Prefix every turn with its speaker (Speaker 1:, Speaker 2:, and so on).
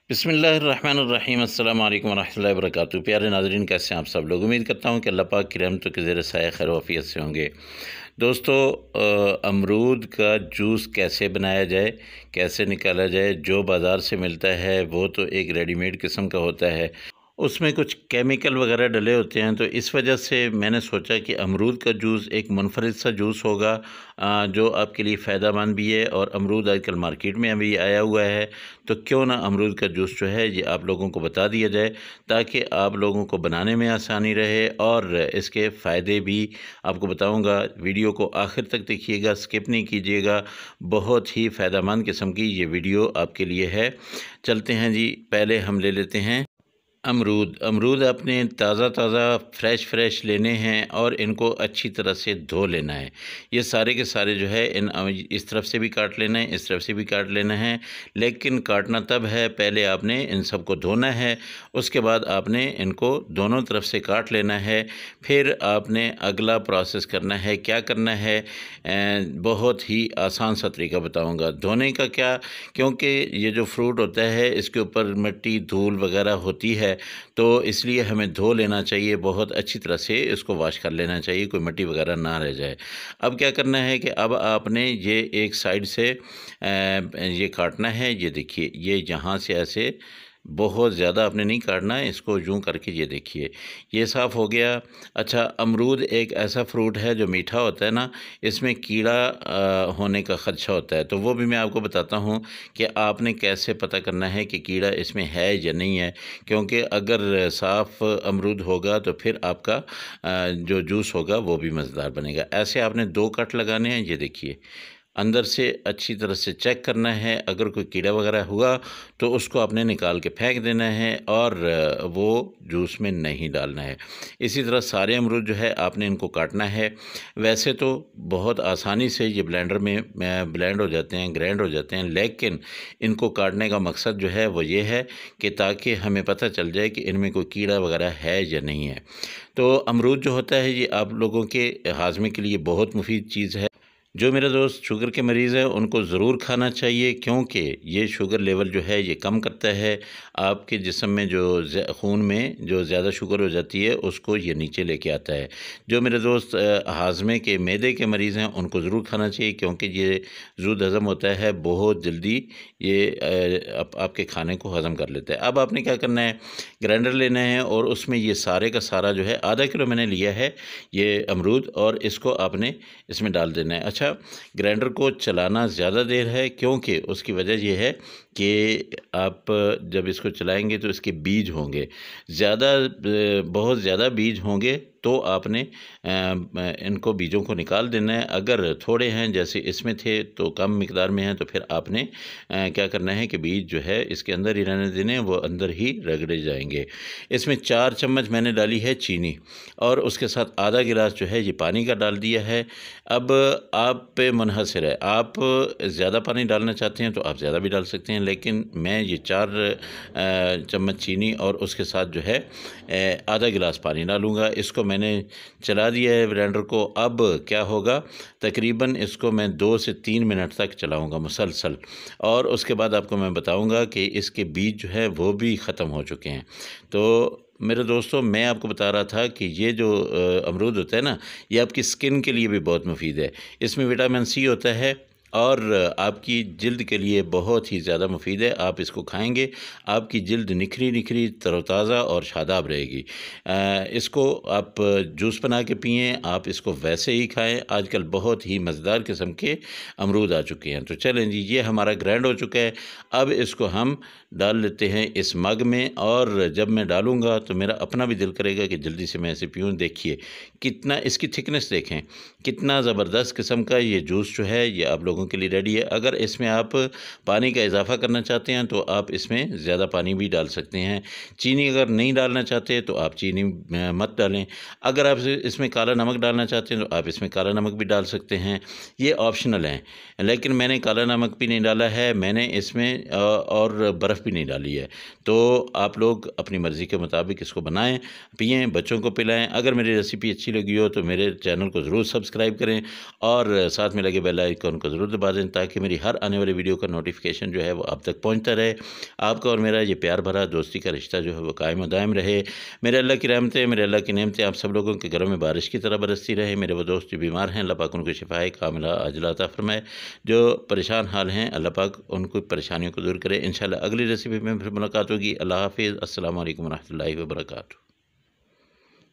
Speaker 1: बिस्मिल्लाहिर्रहमानिर्रहीम अस्सलाम वालेकुम वरहमतुल्लाहि वबरकातुहू। प्यारे नाज़रीन, कैसे हैं आप सब लोग। उम्मीद करता हूँ कि अल्लाह पाक की रहमतों के ज़ेर साया खैर वाफ़ियत से होंगे। दोस्तों, अमरूद का जूस कैसे बनाया जाए, कैसे निकाला जाए। जो बाज़ार से मिलता है वो तो एक रेडीमेड किस्म का होता है, उसमें कुछ केमिकल वगैरह डले होते हैं। तो इस वजह से मैंने सोचा कि अमरूद का जूस एक मुनफरिद सा जूस होगा, जो आपके लिए फ़ायदेमंद भी है। और अमरूद आजकल मार्केट में अभी आया हुआ है, तो क्यों ना अमरूद का जूस जो है ये आप लोगों को बता दिया जाए, ताकि आप लोगों को बनाने में आसानी रहे। और इसके फ़ायदे भी आपको बताऊंगा। वीडियो को आखिर तक देखिएगा, स्किप नहीं कीजिएगा। बहुत ही फ़ायदेमंद किस्म की ये वीडियो आपके लिए है। चलते हैं जी, पहले हम ले लेते हैं अमरूद आपने ताज़ा ताज़ा फ्रेश लेने हैं और इनको अच्छी तरह से धो लेना है। ये सारे के सारे जो है इस तरफ से भी काट लेना है, इस तरफ से भी काट लेना है। लेकिन काटना तब है, पहले आपने इन सबको धोना है, उसके बाद आपने इनको दोनों तरफ से काट लेना है। फिर आपने अगला प्रोसेस करना है। क्या करना है, बहुत ही आसान सा तरीका बताऊँगा धोने का। क्या, क्योंकि ये जो फ्रूट होता है इसके ऊपर मिट्टी धूल वगैरह होती है, तो इसलिए हमें धो लेना चाहिए, बहुत अच्छी तरह से इसको वॉश कर लेना चाहिए, कोई मिट्टी वगैरह ना रह जाए। अब क्या करना है कि अब आपने ये एक साइड से ये काटना है। ये देखिए, ये यहाँ से ऐसे बहुत ज़्यादा आपने नहीं काटना है, इसको यूँ करके ये देखिए, ये साफ़ हो गया। अच्छा, अमरूद एक ऐसा फ्रूट है जो मीठा होता है ना, इसमें कीड़ा होने का ख़दशा होता है। तो वो भी मैं आपको बताता हूँ कि आपने कैसे पता करना है कि कीड़ा इसमें है या नहीं है। क्योंकि अगर साफ़ अमरूद होगा तो फिर आपका जो जूस होगा वो भी मज़ेदार बनेगा। ऐसे आपने 2 कट लगाने हैं। ये देखिए, अंदर से अच्छी तरह से चेक करना है। अगर कोई कीड़ा वगैरह हुआ तो उसको आपने निकाल के फेंक देना है और वो जूस में नहीं डालना है। इसी तरह सारे अमरूद जो है आपने इनको काटना है। वैसे तो बहुत आसानी से ये ब्लेंडर में ब्लेंड हो जाते हैं, ग्राइंड हो जाते हैं, लेकिन इनको काटने का मकसद जो है वो ये है कि ताकि हमें पता चल जाए कि इनमें कोई कीड़ा वगैरह है या नहीं है। तो अमरूद जो होता है ये आप लोगों के हाजमे के लिए बहुत मुफीद चीज़ है। जो मेरे दोस्त शुगर के मरीज़ हैं उनको ज़रूर खाना चाहिए, क्योंकि ये शुगर लेवल जो है ये कम करता है। आपके जिस्म में जो खून में जो ज़्यादा शुगर हो जाती है उसको ये नीचे लेके आता है। जो मेरे दोस्त हाजमे के मैदे के मरीज़ हैं उनको ज़रूर खाना चाहिए, क्योंकि ये ज़ूद हज़म होता है, बहुत जल्दी ये आपके खाने को हज़म कर लेता है। अब आपने क्या करना है, ग्राइंडर लेना है और उसमें ये सारे का सारा जो है, आधा किलो मैंने लिया है ये अमरूद, और इसको आपने इसमें डाल देना है। अच्छा, ग्राइंडर को चलाना ज़्यादा देर है, क्योंकि उसकी वजह यह है कि आप जब इसको चलाएंगे तो इसके बीज होंगे ज़्यादा, बहुत ज़्यादा बीज होंगे, तो आपने इनको बीजों को निकाल देना है। अगर थोड़े हैं जैसे इसमें थे तो कम मिकदार में हैं, तो फिर आपने क्या करना है कि बीज जो है इसके अंदर ही रहने देने, वो अंदर ही रगड़े जाएंगे। इसमें 4 चम्मच मैंने डाली है चीनी, और उसके साथ आधा गिलास जो है ये पानी का डाल दिया है। अब आप पे मुनहसर है, आप ज़्यादा पानी डालना चाहते हैं तो आप ज़्यादा भी डाल सकते हैं, लेकिन मैं ये 4 चम्मच चीनी और उसके साथ जो है आधा गिलास पानी डालूँगा। इसको मैंने चला दिया है ब्लेंडर को। अब क्या होगा, तकरीबन इसको मैं 2 से 3 मिनट तक चलाऊँगा मुसलसल, और उसके बाद आपको मैं बताऊँगा कि इसके बीज जो है वो भी ख़त्म हो चुके हैं। तो मेरे दोस्तों, मैं आपको बता रहा था कि ये जो अमरूद होता है ना, ये आपकी स्किन के लिए भी बहुत मुफीद है। इसमें विटामिन सी होता है और आपकी जिल्द के लिए बहुत ही ज़्यादा मुफीद है। आप इसको खाएंगे, आपकी जिल्द निखरी निखरी तरोताज़ा और शादाब रहेगी। इसको आप जूस बना के पिएँ, आप इसको वैसे ही खाएं। आजकल बहुत ही मज़ेदार किस्म के अमरूद आ चुके हैं। तो चलें जी, ये हमारा ग्राइंड हो चुका है। अब इसको हम डाल लेते हैं इस मग में, और जब मैं डालूँगा तो मेरा अपना भी दिल करेगा कि जल्दी से मैं इसे पीऊँ। देखिए कितना इसकी थिकनेस देखें, कितना ज़बरदस्त किस्म का ये जूस जो है ये आप लोगों के लिए रेडी है। अगर इसमें आप पानी का इजाफ़ा करना चाहते हैं तो आप इसमें ज़्यादा पानी भी डाल सकते हैं। चीनी अगर नहीं डालना चाहते तो आप चीनी मत डालें। अगर आप इसमें काला नमक डालना चाहते हैं तो आप इसमें काला नमक भी डाल सकते हैं, ये ऑप्शनल हैं। लेकिन मैंने काला नमक भी नहीं डाला है, मैंने इसमें और बर्फ़ भी नहीं डाली है। तो आप लोग अपनी मर्ज़ी के मुताबिक इसको बनाएं, पिएं, बच्चों को पिलाएं। अगर मेरी रेसिपी अच्छी लगी हो तो मेरे चैनल को ज़रूर सब्सक्राइब करें और साथ में लगे बेल आइकन को ज़रूर दबा दें ताकि मेरी हर आने वाली वीडियो का नोटिफिकेशन जो है वो आप तक पहुँचता रहे। आपका और मेरा ये प्यार भरा दोस्ती का रिश्ता जो है वो कायम व दायम रहे। मेरे अल्लाह की रहमतें, मेरे अल्लाह की नेमतें आप सब लोगों के घरों में बारिश की तरह बरसती रहे। मेरे वो दोस्त जो बीमार हैं, अल्लाह पाक उनको शिफाए कामिला आजिला अता फरमाए। जो परेशान हाल हैं, अल्लाह पाक उनको परेशानियों को दूर करे। इंशाअल्लाह अगली रेसिपी में फिर मुलाकात होगी। अल्लाह हाफिज़। अस्सलामु अलैकुम व रहमतुल्लाहि व बरकातुहू।